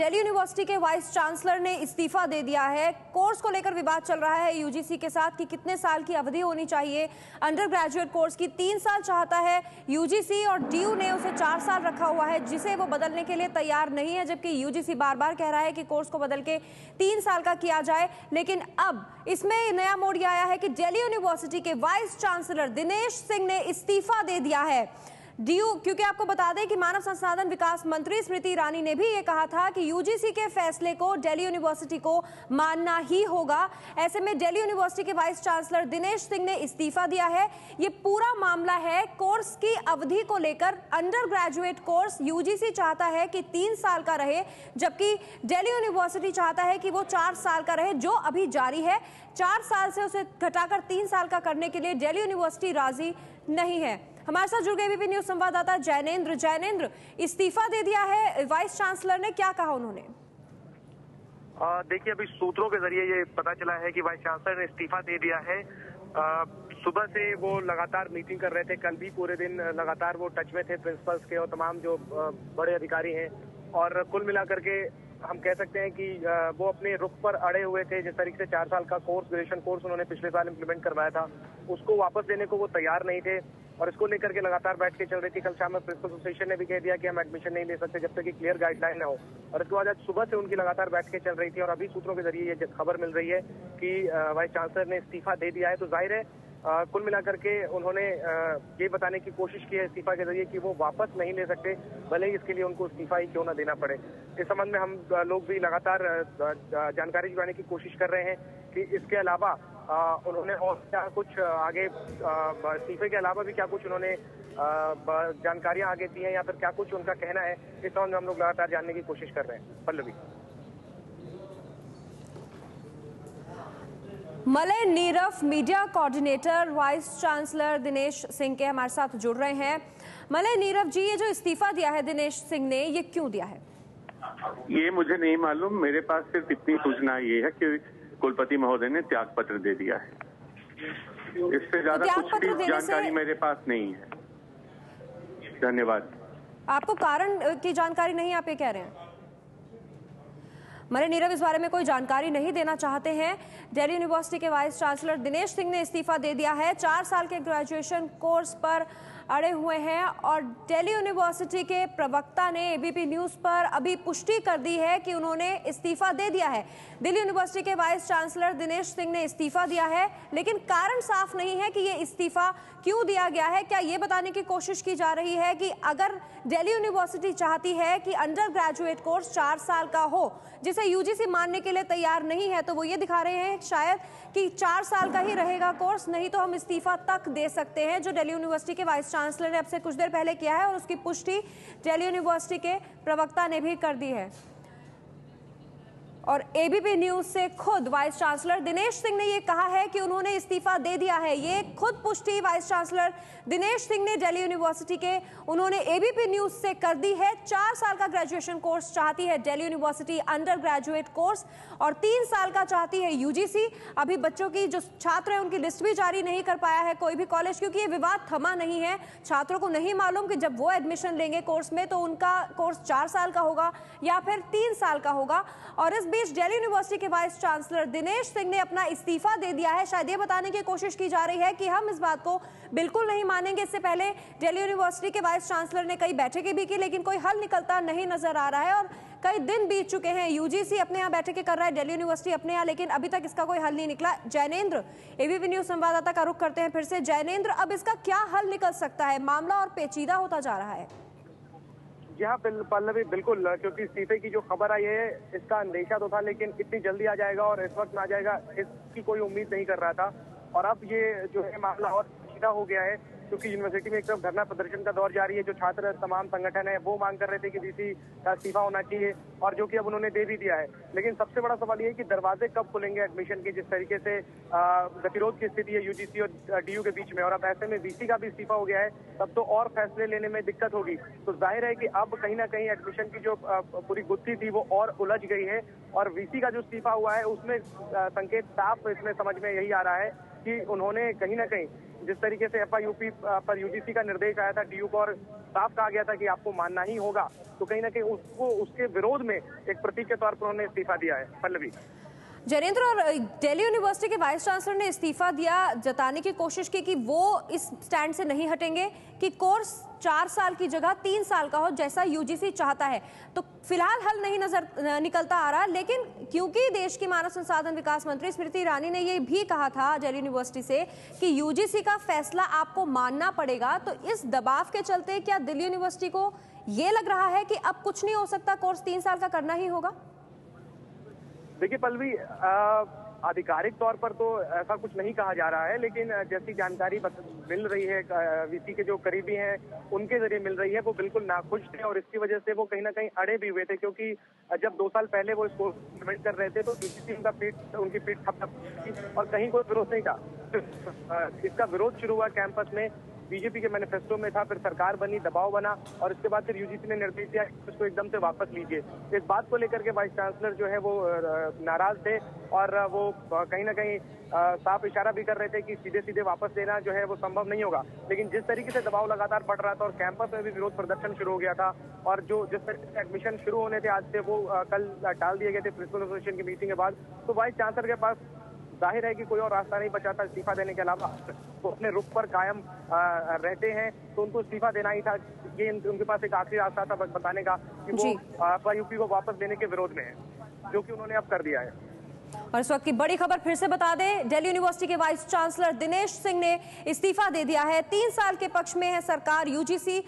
Delhi university के vice chancellor ने इस्तीफा दे दिया है। कोर्स को लेकर विवाद चल रहा है यूजीसी के साथ कि कितने साल की अवधि होनी चाहिए। अंडर ग्रेजुएट कोर्स की 3 साल चाहता है यूजीसी और डीयू ने उसे 4 साल रखा हुआ है, जिसे वो बदलने के लिए तैयार नहीं है, जबकि यूजीसी बार बार कह रहा है कि कोर्स को बदल के 3 साल का किया जाए। लेकिन अब इसमें नया मोड़ ये आया है कि दिल्ली यूनिवर्सिटी के वाइस चांसलर दिनेश सिंह ने इस्तीफा दे दिया है डीयू, क्योंकि आपको बता दें कि मानव संसाधन विकास मंत्री स्मृति ईरानी ने भी ये कहा था कि यूजीसी के फैसले को दिल्ली यूनिवर्सिटी को मानना ही होगा। ऐसे में दिल्ली यूनिवर्सिटी के वाइस चांसलर दिनेश सिंह ने इस्तीफा दिया है। ये पूरा मामला है कोर्स की अवधि को लेकर। अंडर ग्रेजुएट कोर्स यूजीसी चाहता है कि 3 साल का रहे, जबकि दिल्ली यूनिवर्सिटी चाहता है कि वो 4 साल का रहे, जो अभी जारी है। 4 साल से उसे घटाकर 3 साल का करने के लिए दिल्ली यूनिवर्सिटी राजी नहीं है। हमारे साथ जुड़ गए एबीपी न्यूज संवाददाता जैनेंद्र। इस्तीफा दे दिया है वाइस चांसलर ने, क्या कहा उन्होंने? देखिए, अभी सूत्रों के जरिए ये पता चला है कि वाइस चांसलर ने इस्तीफा दे दिया है। सुबह से वो लगातार मीटिंग कर रहे थे, कल भी पूरे दिन लगातार वो टच में थे प्रिंसिपल्स के और तमाम जो बड़े अधिकारी हैं, और कुल मिलाकर के हम कह सकते हैं कि वो अपने रुख पर अड़े हुए थे। जिस तरीके से 4 साल का कोर्स, ग्रेजुएशन कोर्स उन्होंने पिछले साल इम्प्लीमेंट करवाया था, उसको वापस देने को वो तैयार नहीं थे, और इसको लेकर के लगातार बैठ के चल रही थी। कल शाम में प्रिंसिपल एसोसिएशन ने भी कह दिया कि हम एडमिशन नहीं ले सकते जब तक कि क्लियर गाइडलाइन न हो, और इसके बाद आज सुबह से उनकी लगातार बैठ के चल रही थी। और अभी सूत्रों के जरिए ये खबर मिल रही है कि वाइस चांसलर ने इस्तीफा दे दिया है। तो जाहिर है कुल मिलाकर के उन्होंने ये बताने की कोशिश की है इस्तीफा के जरिए कि वो वापस नहीं ले सकते, भले ही इसके लिए उनको इस्तीफा ही क्यों ना देना पड़े। इस संबंध में हम लोग भी लगातार जानकारी जुटाने की कोशिश कर रहे हैं कि इसके अलावा उन्होंने और क्या कुछ आगे, इस्तीफे के अलावा भी क्या कुछ उन्होंने जानकारियां आगे दी हैं, या फिर क्या कुछ उनका कहना है। इस संबंध में हम लोग लगातार जानने की कोशिश कर रहे हैं। Pallavi. Malay Nirav, media coordinator vice chancellor Dinesh Singh के हमारे साथ जुड़ रहे हैं। मलय नीरव जी, ये जो इस्तीफा दिया है दिनेश सिंह ने, ये क्यों दिया है? ये मुझे नहीं मालूम। मेरे पास सिर्फ इतनी सूचना ये है कि कुलपति महोदय ने त्याग पत्र दे दिया है। इससे ज्यादा कुछ भी जानकारी मेरे पास नहीं है। धन्यवाद। आपको कारण की जानकारी नहीं, आप ये कह रहे हैं? मलय नीरव इस बारे में कोई जानकारी नहीं देना चाहते हैं। दिल्ली यूनिवर्सिटी के वाइस चांसलर दिनेश सिंह ने इस्तीफा दे दिया है। 4 साल के ग्रेजुएशन कोर्स पर अड़े हुए हैं, और दिल्ली यूनिवर्सिटी के प्रवक्ता ने एबीपी न्यूज पर अभी पुष्टि कर दी है कि उन्होंने इस्तीफा दे दिया है। दिल्ली यूनिवर्सिटी के वाइस चांसलर दिनेश सिंह ने इस्तीफा दिया है, लेकिन कारण साफ नहीं है कि ये इस्तीफा क्यों दिया गया है। क्या ये बताने की कोशिश की जा रही है कि अगर दिल्ली यूनिवर्सिटी चाहती है कि अंडर ग्रेजुएट कोर्स 4 साल का हो, जिसे यूजीसी मानने के लिए तैयार नहीं है, तो वो ये दिखा रहे हैं शायद कि 4 साल का ही रहेगा कोर्स, नहीं तो हम इस्तीफा तक दे सकते हैं, जो दिल्ली यूनिवर्सिटी के वाइस चांसलर ने अब से कुछ देर पहले किया है, और उसकी पुष्टि दिल्ली यूनिवर्सिटी के प्रवक्ता ने भी कर दी है। और एबीपी न्यूज से खुद वाइस चांसलर दिनेश सिंह ने ये कहा है कि उन्होंने इस्तीफा दे दिया है। ये खुद पुष्टि वाइस चांसलर दिनेश सिंह ने दिल्ली यूनिवर्सिटी के उन्होंने एबीपी न्यूज से कर दी है। 4 साल का ग्रेजुएशन कोर्स चाहती है Delhi university, under graduate course, और 3 साल का चाहती है यूजीसी। अभी बच्चों की जो छात्र है उनकी लिस्ट भी जारी नहीं कर पाया है कोई भी कॉलेज, क्योंकि ये विवाद थमा नहीं है। छात्रों को नहीं मालूम कि जब वो एडमिशन लेंगे कोर्स में तो उनका कोर्स 4 साल का होगा या फिर 3 साल का होगा। और इस बीच दिल्ली यूनिवर्सिटी के वाइस चांसलर दिनेश सिंह ने अपना इस्तीफा दे दिया है। शायद ये बताने की कोशिश की जा रही है कि हम इस बात को बिल्कुल नहीं मानेंगे। इससे पहले दिल्ली यूनिवर्सिटी के वाइस चांसलर ने कई बैठकें भी की, लेकिन कोई हल निकलता नहीं नजर आ रहा है, और कई दिन बीत चुके हैं। यूजीसी अपने यहाँ बैठकें कर रहा है, दिल्ली यूनिवर्सिटी अपने यहाँ, लेकिन अभी तक इसका कोई हल नहीं निकला। जैनेंद्र, एबीपी न्यूज संवाददाता का रुख करते हैं फिर से। जैनेंद्र, अब इसका क्या हल निकल सकता है? मामला और पेचीदा होता जा रहा है। यहाँ पल्लवी बिल्कुल, क्योंकि इस्तीफे की जो खबर आई है इसका अंदेशा तो था, लेकिन इतनी जल्दी आ जाएगा और इस वक्त में आ जाएगा इसकी कोई उम्मीद नहीं कर रहा था। और अब ये जो है मामला और पेचीदा हो गया है, क्योंकि यूनिवर्सिटी में एक तरफ धरना प्रदर्शन का दौर जारी है। जो छात्र तमाम संगठन है वो मांग कर रहे थे कि वीसी का इस्तीफा होना चाहिए, और जो कि अब उन्होंने दे भी दिया है। लेकिन सबसे बड़ा सवाल ये है कि दरवाजे कब खुलेंगे एडमिशन के, जिस तरीके से गतिरोध की स्थिति है यूजीसी और डीयू के बीच में, और अब ऐसे में वीसी का भी इस्तीफा हो गया है, तब तो और फैसले लेने में दिक्कत होगी। तो जाहिर है कि अब कहीं ना कहीं एडमिशन की जो पूरी गुत्थी थी वो और उलझ गई है, और वीसी का जो इस्तीफा हुआ है उसमें संकेत साफ इसमें समझ में यही आ रहा है कि उन्होंने कहीं ना कहीं जिस तरीके से FIUP पर UGC का निर्देश आया था, DU को और साफ कहा गया था कि आपको मानना ही होगा, तो कहीं ना कहीं उसको उसके विरोध में एक प्रतीक के तौर पर उन्होंने इस्तीफा दिया है। पल्लवी। जयेंद्र, और दिल्ली यूनिवर्सिटी के वाइस चांसलर ने इस्तीफा दिया, जताने की कोशिश की कि वो इस स्टैंड से नहीं हटेंगे कि कोर्स 4 साल की जगह 3 साल का हो, जैसा UGC चाहता है। तो फिलहाल हल नहीं नजर निकलता आ रहा, लेकिन क्योंकि देश की मानव संसाधन विकास मंत्री स्मृति ईरानी ने ये भी कहा था दिल्ली यूनिवर्सिटी से कि UGC का फैसला आपको मानना पड़ेगा, तो इस दबाव के चलते क्या दिल्ली यूनिवर्सिटी को ये लग रहा है कि अब कुछ नहीं हो सकता, कोर्स 3 साल का करना ही होगा? देखिए पल्लवी, आधिकारिक तौर पर तो ऐसा कुछ नहीं कहा जा रहा है, लेकिन जैसी जानकारी मिल रही है VC के जो करीबी हैं उनके जरिए मिल रही है, वो बिल्कुल नाखुश थे और इसकी वजह से वो कहीं ना कहीं अड़े भी हुए थे, क्योंकि जब 2 साल पहले वो इसको इम्प्लीमेंट कर रहे थे तो UGC उनकी पीठ थपथप और कहीं कोई विरोध नहीं था। इसका विरोध शुरू हुआ कैंपस में, बीजेपी के मैनिफेस्टो में था, फिर सरकार बनी, दबाव बना और इसके बाद फिर UGC ने निर्देश दिया इसको एकदम से वापस लीजिए। इस बात को लेकर के वाइस चांसलर जो है वो नाराज थे और वो कहीं ना कहीं साफ इशारा भी कर रहे थे कि सीधे सीधे वापस लेना जो है वो संभव नहीं होगा। लेकिन जिस तरीके से दबाव लगातार बढ़ रहा था और कैंपस में भी विरोध प्रदर्शन शुरू हो गया था और जो जिस तरीके से एडमिशन शुरू होने थे आज से, वो कल टाल दिए गए थे प्रिंसिपल एसोसिएशन की मीटिंग के बाद, तो वाइस चांसलर के पास जाहिर है कि कोई और रास्ता नहीं बचा था इस्तीफा देने के अलावा। तो अपने रुख पर कायम रहते हैं, तो उनको इस्तीफा देना ही था। ये उनके पास एक आखिरी रास्ता था बताने का कि वो FIUP को वापस देने के विरोध में है, जो कि उन्होंने अब कर दिया है। और इस वक्त की बड़ी खबर फिर से बता दें, दिल्ली यूनिवर्सिटी के वाइस चांसलर दिनेश सिंह ने इस्तीफा दे दिया है। 3 साल के पक्ष में है सरकार, UGC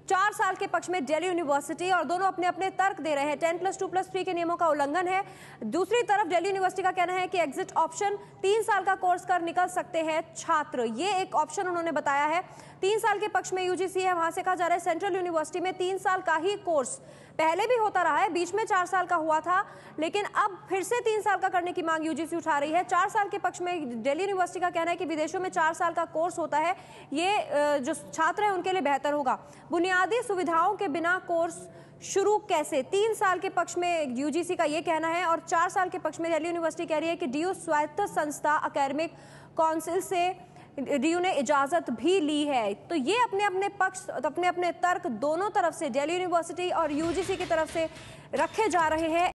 4 साल के पक्ष में दिल्ली यूनिवर्सिटी, और दोनों अपने अपने तर्क दे रहे हैं। 10+2+3 के नियमों का उल्लंघन है। दूसरी तरफ दिल्ली यूनिवर्सिटी का कहना है कि एग्जिट ऑप्शन 3 साल का कोर्स कर निकल सकते हैं छात्र, ये एक ऑप्शन उन्होंने बताया है। 3 साल के पक्ष में UGC है, वहां से कहा जा रहा है सेंट्रल यूनिवर्सिटी में 3 साल का ही कोर्स पहले भी होता रहा है, बीच में 4 साल का हुआ था, लेकिन अब फिर से 3 साल का करने की मांग UGC उठा रही है। 4 साल के पक्ष में दिल्ली यूनिवर्सिटी का कहना है कि विदेशों में 4 साल का कोर्स होता है, ये जो छात्र हैं उनके लिए बेहतर होगा। बुनियादी सुविधाओं के बिना कोर्स शुरू कैसे? 3 साल के पक्ष में UGC का ये कहना है और 4 साल के पक्ष में दिल्ली यूनिवर्सिटी कह रही है कि DU स्वायत्त संस्था एकेडमिक काउंसिल से DU ने इजाजत भी ली है। तो ये अपने अपने पक्ष, अपने अपने तर्क दोनों तरफ से, दिल्ली यूनिवर्सिटी और UGC की तरफ से रखे जा रहे हैं।